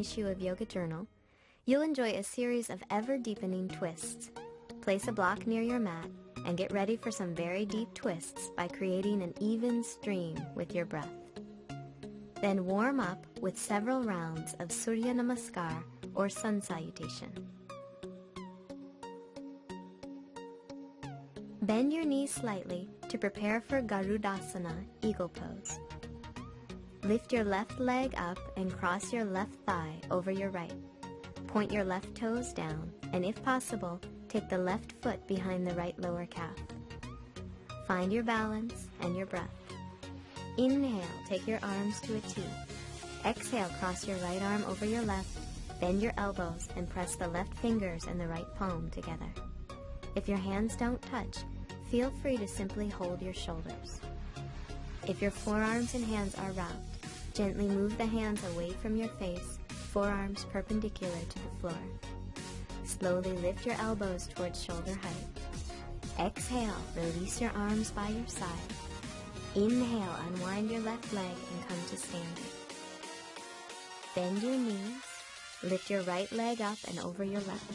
issue of Yoga Journal, you'll enjoy a series of ever-deepening twists. Place a block near your mat and get ready for some very deep twists by creating an even stream with your breath. Then warm up with several rounds of Surya Namaskar or sun salutation. Bend your knees slightly to prepare for Garudasana, eagle pose. Lift your left leg up and cross your left thigh over your right. Point your left toes down, and if possible, take the left foot behind the right lower calf. Find your balance and your breath. Inhale, take your arms to a T. Exhale, cross your right arm over your left, bend your elbows, and press the left fingers and the right palm together. If your hands don't touch, feel free to simply hold your shoulders. If your forearms and hands are wrapped, gently move the hands away from your face, forearms perpendicular to the floor. Slowly lift your elbows towards shoulder height. Exhale, release your arms by your side. Inhale, unwind your left leg and come to standing. Bend your knees, lift your right leg up and over your left.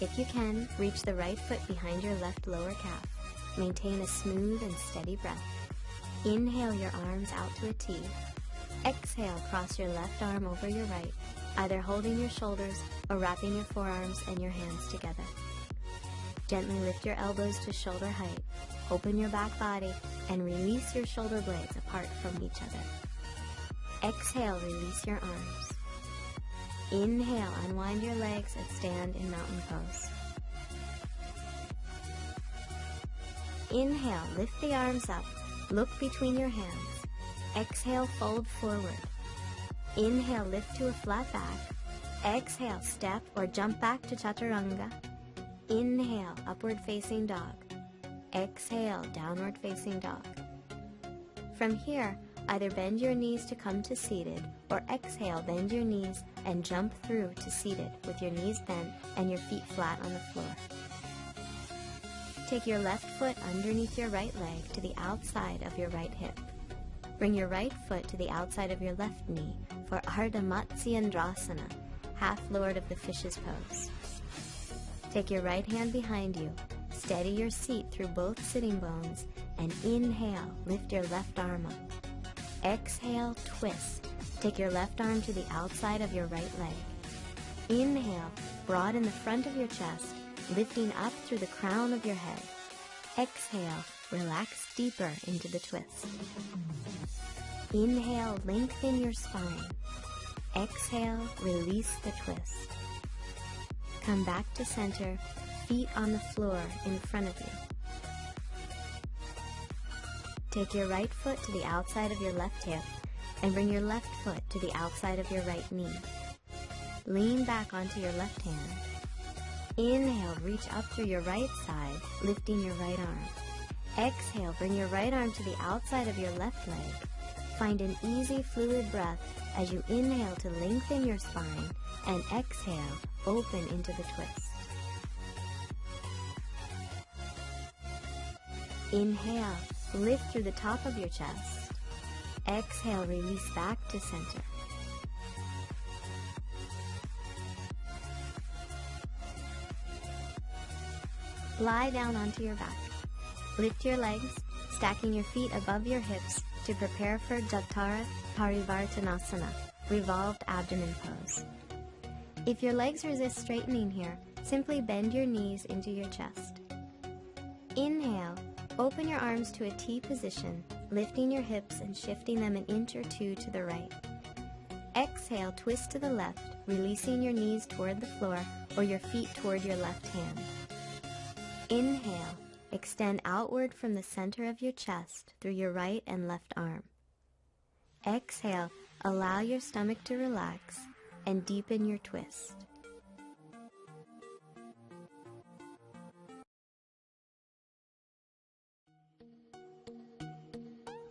If you can, reach the right foot behind your left lower calf. Maintain a smooth and steady breath. Inhale your arms out to a T. Exhale, cross your left arm over your right, either holding your shoulders or wrapping your forearms and your hands together. Gently lift your elbows to shoulder height. Open your back body and release your shoulder blades apart from each other. Exhale, release your arms. Inhale, unwind your legs and stand in mountain pose. Inhale, lift the arms up, look between your hands. Exhale, fold forward. Inhale, lift to a flat back. Exhale, step or jump back to chaturanga. Inhale, upward facing dog. Exhale, downward facing dog. From here, either bend your knees to come to seated, or exhale, bend your knees and jump through to seated with your knees bent and your feet flat on the floor. Take your left foot underneath your right leg to the outside of your right hip. Bring your right foot to the outside of your left knee for Ardha Matsyendrasana, half Lord of the Fishes pose. Take your right hand behind you, steady your seat through both sitting bones, and inhale, lift your left arm up. Exhale, twist. Take your left arm to the outside of your right leg. Inhale, broaden the front of your chest, lifting up through the crown of your head. Exhale, relax deeper into the twist. Inhale, lengthen your spine. Exhale, release the twist. Come back to center, feet on the floor in front of you. Take your right foot to the outside of your left hip and bring your left foot to the outside of your right knee. Lean back onto your left hand. Inhale, reach up through your right side, lifting your right arm. Exhale, bring your right arm to the outside of your left leg. Find an easy, fluid breath as you inhale to lengthen your spine and exhale, open into the twist. Inhale, lift through the top of your chest. Exhale, release back to center. Lie down onto your back. Lift your legs, stacking your feet above your hips to prepare for Jatara Parivartanasana, revolved abdomen pose. If your legs resist straightening here, simply bend your knees into your chest. Inhale, open your arms to a T position, lifting your hips and shifting them an inch or two to the right. Exhale, twist to the left, releasing your knees toward the floor or your feet toward your left hand. Inhale, extend outward from the center of your chest through your right and left arm. Exhale, allow your stomach to relax and deepen your twist.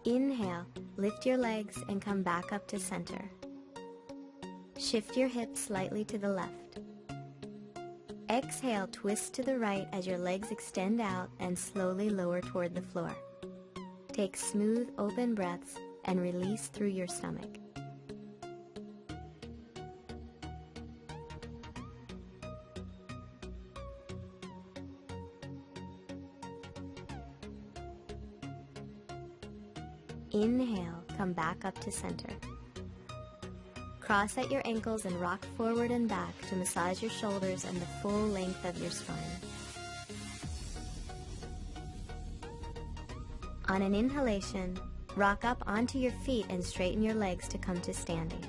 Inhale, lift your legs and come back up to center. Shift your hips slightly to the left. Exhale, twist to the right as your legs extend out and slowly lower toward the floor. Take smooth, open breaths and release through your stomach. Inhale, come back up to center. Cross at your ankles and rock forward and back to massage your shoulders and the full length of your spine. On an inhalation, rock up onto your feet and straighten your legs to come to standing.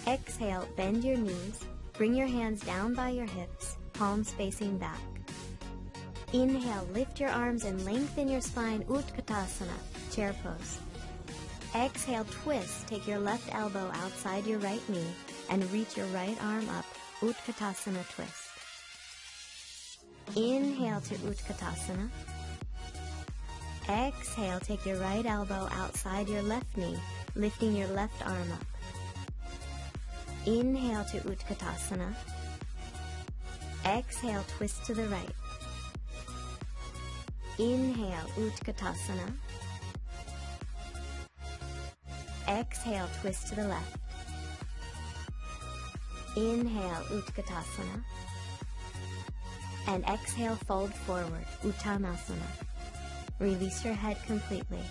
Exhale, bend your knees, bring your hands down by your hips, palms facing back. Inhale, lift your arms and lengthen your spine, Utkatasana, chair pose. Exhale, twist, take your left elbow outside your right knee and reach your right arm up, Utkatasana twist. Inhale to Utkatasana. Exhale, take your right elbow outside your left knee, lifting your left arm up. Inhale to Utkatasana. Exhale, twist to the right. Inhale, Utkatasana. Exhale, twist to the left. Inhale, Utkatasana. And exhale, fold forward, Uttanasana. Release your head completely.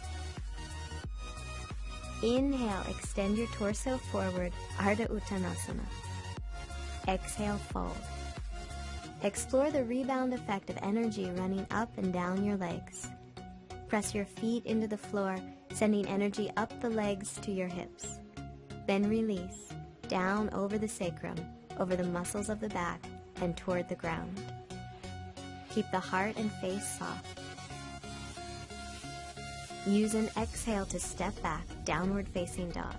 Inhale, extend your torso forward, Ardha Uttanasana. Exhale, fold. Explore the rebound effect of energy running up and down your legs. Press your feet into the floor, sending energy up the legs to your hips. Then release, down over the sacrum, over the muscles of the back, and toward the ground. Keep the heart and face soft. Use an exhale to step back, downward facing dog.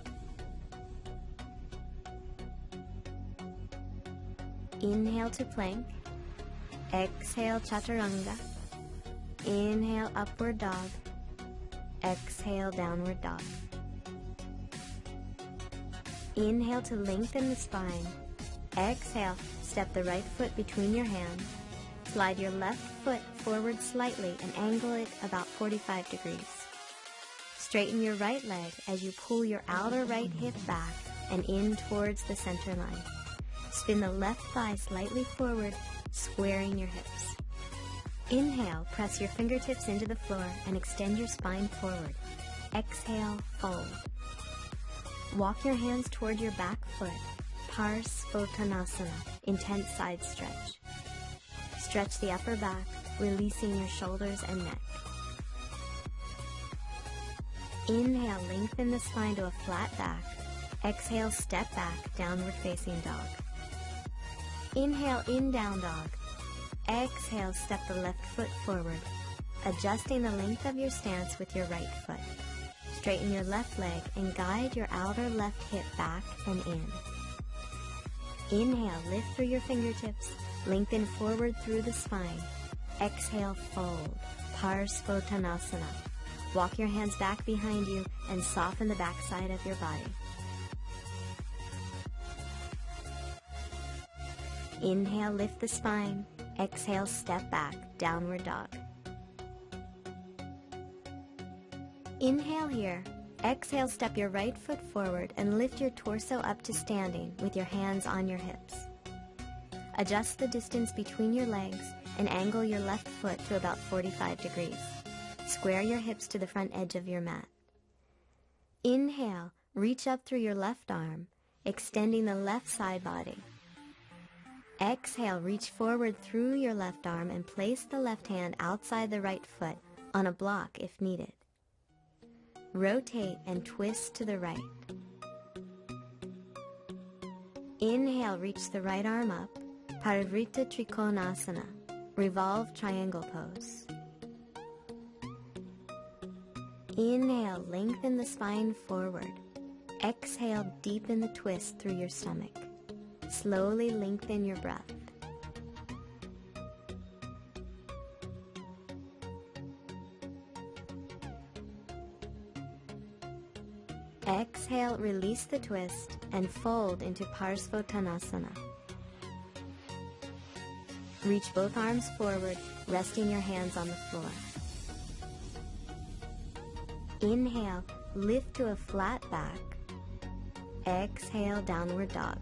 Inhale to plank. Exhale, chaturanga. Inhale, upward dog. Exhale, downward dog. Inhale to lengthen the spine. Exhale, step the right foot between your hands. Slide your left foot forward slightly and angle it about 45 degrees. Straighten your right leg as you pull your outer right hip back and in towards the center line. Spin the left thigh slightly forward, squaring your hips. Inhale, press your fingertips into the floor and extend your spine forward. Exhale, fold. Walk your hands toward your back foot, Parsvottanasana, intense side stretch. Stretch the upper back, releasing your shoulders and neck. Inhale, lengthen the spine to a flat back. Exhale, step back, downward facing dog. Inhale, in down dog. Exhale, step the left foot forward, adjusting the length of your stance with your right foot. Straighten your left leg and guide your outer left hip back and in. Inhale, lift through your fingertips, lengthen forward through the spine. Exhale, fold, Parsvottanasana. Walk your hands back behind you and soften the backside of your body. Inhale, lift the spine. Exhale, step back, downward dog. Inhale here. Exhale, step your right foot forward and lift your torso up to standing with your hands on your hips. Adjust the distance between your legs and angle your left foot to about 45 degrees. Square your hips to the front edge of your mat. Inhale, reach up through your left arm, extending the left side body. Exhale, reach forward through your left arm and place the left hand outside the right foot on a block if needed. Rotate and twist to the right. Inhale, reach the right arm up, Parivrtta Trikonasana, revolve triangle pose. Inhale, lengthen the spine forward. Exhale, deepen the twist through your stomach. Slowly lengthen your breath. Exhale, release the twist and fold into Parsvottanasana. Reach both arms forward, resting your hands on the floor. Inhale, lift to a flat back. Exhale, downward dog.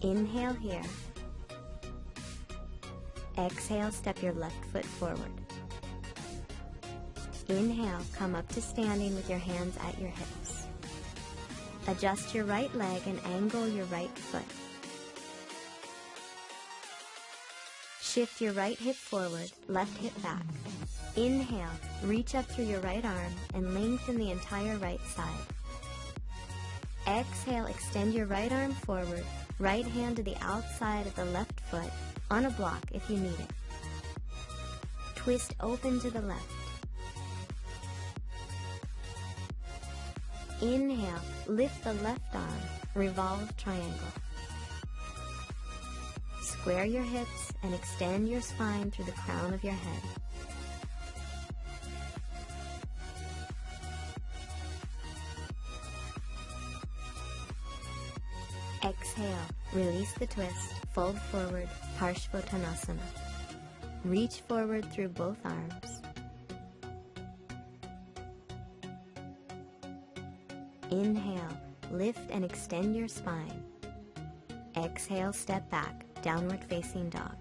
Inhale here. Exhale, step your left foot forward. Inhale, come up to standing with your hands at your hips. Adjust your right leg and angle your right foot. Shift your right hip forward, left hip back. Inhale, reach up through your right arm and lengthen the entire right side. Exhale, extend your right arm forward, right hand to the outside of the left foot, on a block if you need it. Twist open to the left. Inhale, lift the left arm, revolve triangle. Square your hips and extend your spine through the crown of your head. Exhale, release the twist, fold forward, Parshvottanasana. Reach forward through both arms. Inhale, lift and extend your spine. Exhale, step back, downward facing dog.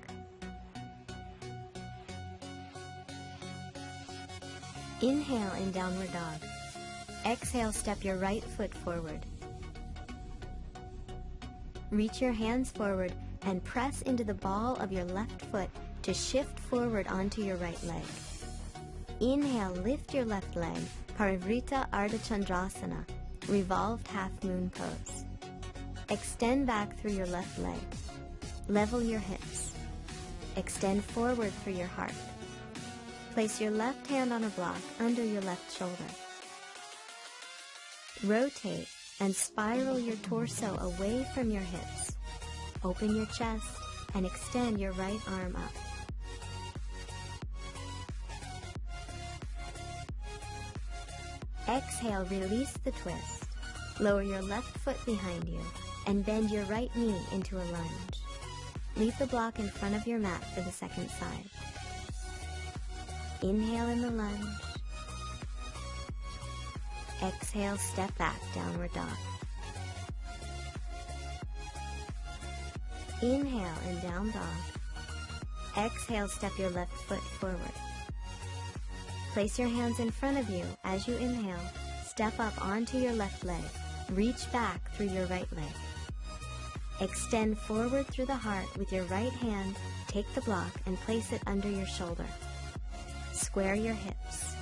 Inhale in downward dog. Exhale, step your right foot forward. Reach your hands forward and press into the ball of your left foot to shift forward onto your right leg. Inhale, lift your left leg, Parivrita Ardha Chandrasana, revolved half moon pose. Extend back through your left leg. Level your hips. Extend forward through your heart. Place your left hand on a block under your left shoulder. Rotate and spiral your torso away from your hips. Open your chest and extend your right arm up. Exhale, release the twist. Lower your left foot behind you and bend your right knee into a lunge. Leave the block in front of your mat for the second side. Inhale in the lunge. Exhale, step back, downward dog. Inhale and down dog. Exhale, step your left foot forward. Place your hands in front of you as you inhale. Step up onto your left leg. Reach back through your right leg. Extend forward through the heart with your right hand. Take the block and place it under your shoulder. Square your hips.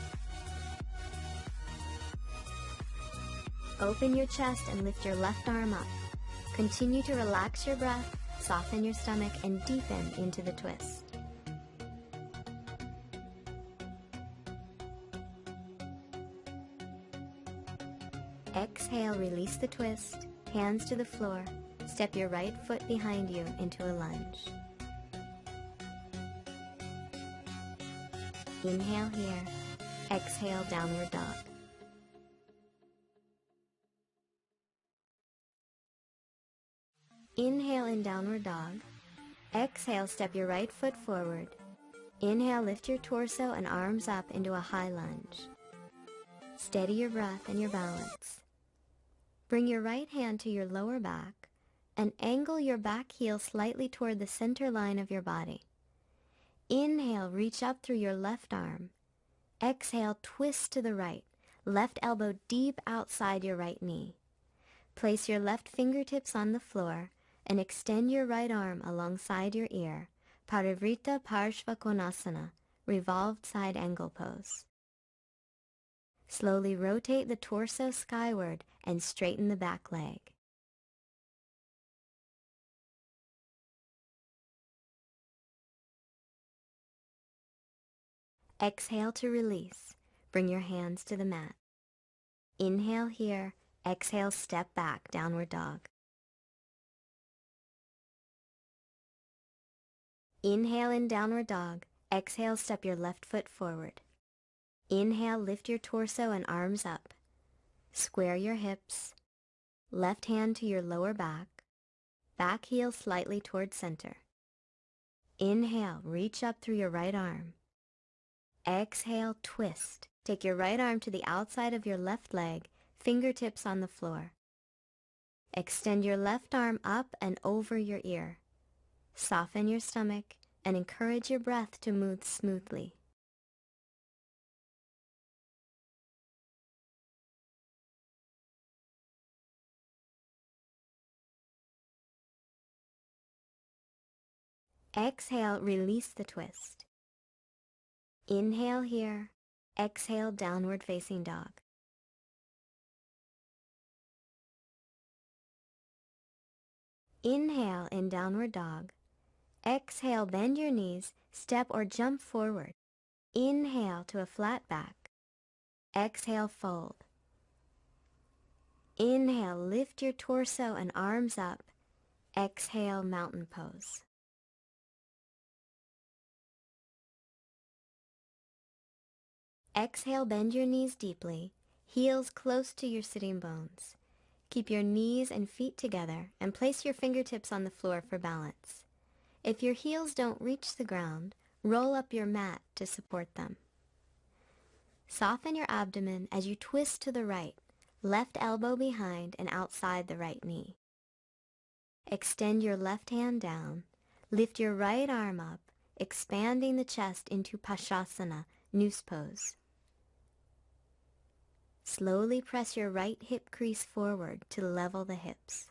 Open your chest and lift your left arm up. Continue to relax your breath, soften your stomach, and deepen into the twist. Exhale, release the twist, hands to the floor. Step your right foot behind you into a lunge. Inhale here. Exhale, downward dog. Inhale in downward dog. Exhale, step your right foot forward. Inhale, lift your torso and arms up into a high lunge. Steady your breath and your balance. Bring your right hand to your lower back and angle your back heel slightly toward the center line of your body. Inhale, reach up through your left arm. Exhale, twist to the right, left elbow deep outside your right knee. Place your left fingertips on the floor and extend your right arm alongside your ear, Parivrita Parshvakonasana, revolved side angle pose. Slowly rotate the torso skyward and straighten the back leg. Exhale to release. Bring your hands to the mat. Inhale here. Exhale, step back, downward dog. Inhale in downward dog. Exhale, step your left foot forward. Inhale, lift your torso and arms up. Square your hips. Left hand to your lower back. Back heel slightly toward center. Inhale, reach up through your right arm. Exhale, twist. Take your right arm to the outside of your left leg, fingertips on the floor. Extend your left arm up and over your ear. Soften your stomach and encourage your breath to move smoothly. Exhale, release the twist. Inhale here. Exhale, downward facing dog. Inhale in downward dog. Exhale, bend your knees, step or jump forward. Inhale to a flat back. Exhale, fold. Inhale, lift your torso and arms up. Exhale, mountain pose. Exhale, bend your knees deeply, heels close to your sitting bones. Keep your knees and feet together and place your fingertips on the floor for balance. If your heels don't reach the ground, roll up your mat to support them. Soften your abdomen as you twist to the right, left elbow behind and outside the right knee. Extend your left hand down, lift your right arm up, expanding the chest into Pashasana, noose pose. Slowly press your right hip crease forward to level the hips.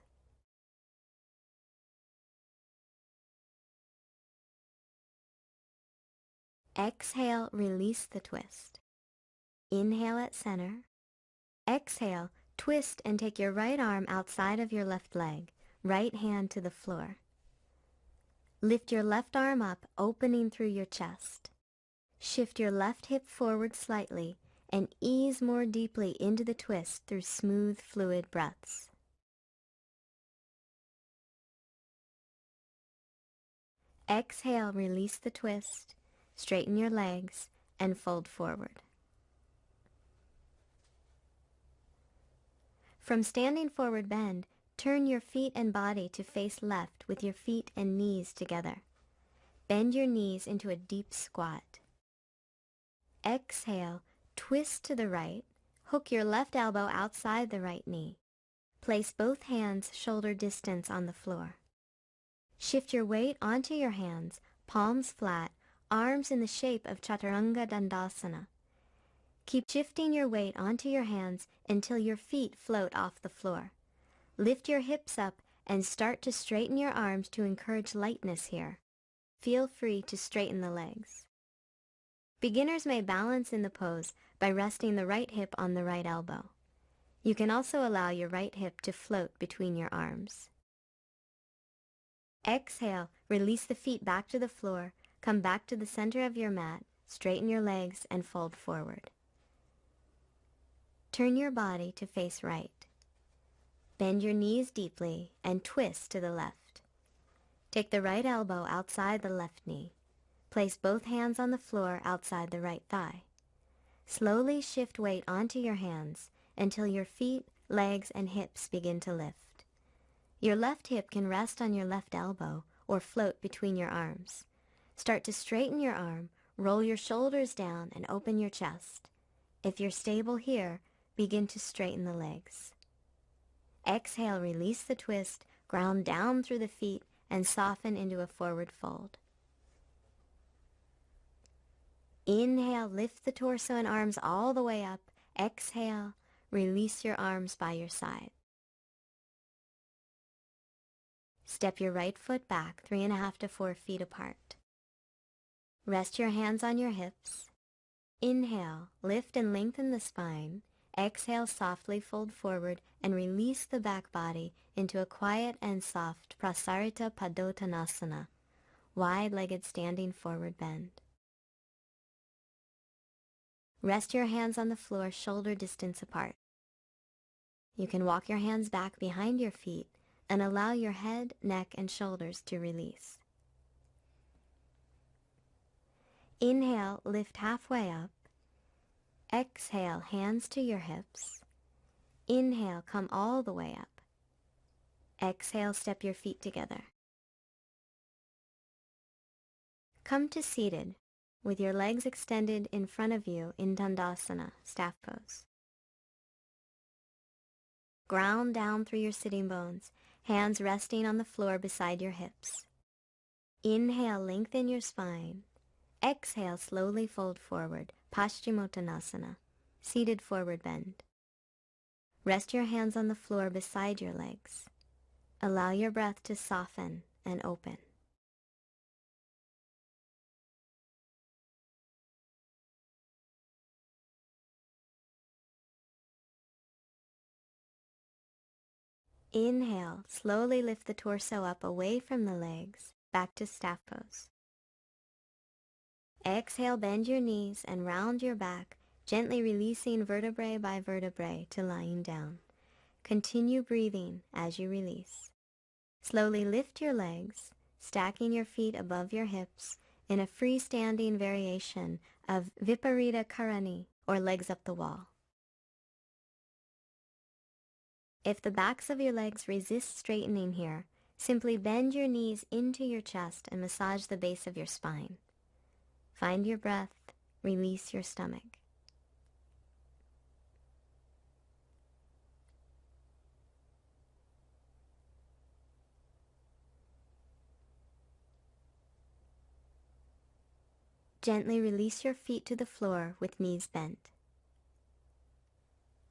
Exhale, release the twist. Inhale at center. Exhale, twist and take your right arm outside of your left leg, right hand to the floor. Lift your left arm up, opening through your chest. Shift your left hip forward slightly and ease more deeply into the twist through smooth, fluid breaths. Exhale, release the twist, straighten your legs, and fold forward. From standing forward bend, turn your feet and body to face left with your feet and knees together. Bend your knees into a deep squat. Exhale, twist to the right, hook your left elbow outside the right knee. Place both hands shoulder distance on the floor. Shift your weight onto your hands, palms flat, arms in the shape of Chaturanga Dandasana. Keep shifting your weight onto your hands until your feet float off the floor. Lift your hips up and start to straighten your arms to encourage lightness here. Feel free to straighten the legs. Beginners may balance in the pose by resting the right hip on the right elbow. You can also allow your right hip to float between your arms. Exhale, release the feet back to the floor, come back to the center of your mat, straighten your legs, and fold forward. Turn your body to face right. Bend your knees deeply and twist to the left. Take the right elbow outside the left knee. Place both hands on the floor outside the right thigh. Slowly shift weight onto your hands until your feet, legs, and hips begin to lift. Your left hip can rest on your left elbow or float between your arms. Start to straighten your arm, roll your shoulders down, and open your chest. If you're stable here, begin to straighten the legs. Exhale, release the twist, ground down through the feet, and soften into a forward fold. Inhale, lift the torso and arms all the way up. Exhale, release your arms by your side. Step your right foot back 3.5 to 4 feet apart. Rest your hands on your hips. Inhale, lift and lengthen the spine. Exhale, softly fold forward and release the back body into a quiet and soft Prasarita Padottanasana, wide-legged standing forward bend. Rest your hands on the floor shoulder distance apart. You can walk your hands back behind your feet and allow your head, neck, and shoulders to release. Inhale, lift halfway up. Exhale, hands to your hips. Inhale, come all the way up. Exhale, step your feet together. Come to seated with your legs extended in front of you in Dandasana, staff pose. Ground down through your sitting bones, hands resting on the floor beside your hips. Inhale, lengthen your spine. Exhale, slowly fold forward, Paschimottanasana, seated forward bend. Rest your hands on the floor beside your legs. Allow your breath to soften and open. Inhale, slowly lift the torso up away from the legs, back to staff pose. Exhale, bend your knees and round your back, gently releasing vertebrae by vertebrae to lying down. Continue breathing as you release. Slowly lift your legs, stacking your feet above your hips in a freestanding variation of Viparita Karani, or legs up the wall. If the backs of your legs resist straightening here, simply bend your knees into your chest and massage the base of your spine. Find your breath, release your stomach. Gently release your feet to the floor with knees bent.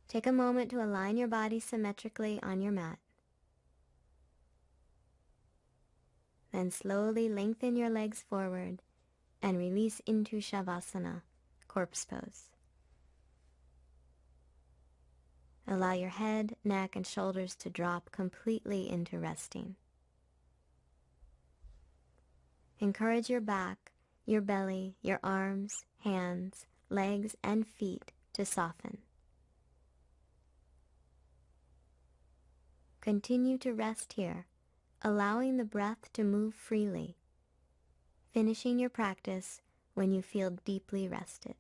Take a moment to align your body symmetrically on your mat. Then slowly lengthen your legs forward and release into Shavasana, corpse pose. Allow your head, neck, and shoulders to drop completely into resting. Encourage your back, your belly, your arms, hands, legs, and feet to soften. Continue to rest here, allowing the breath to move freely, finishing your practice when you feel deeply rested.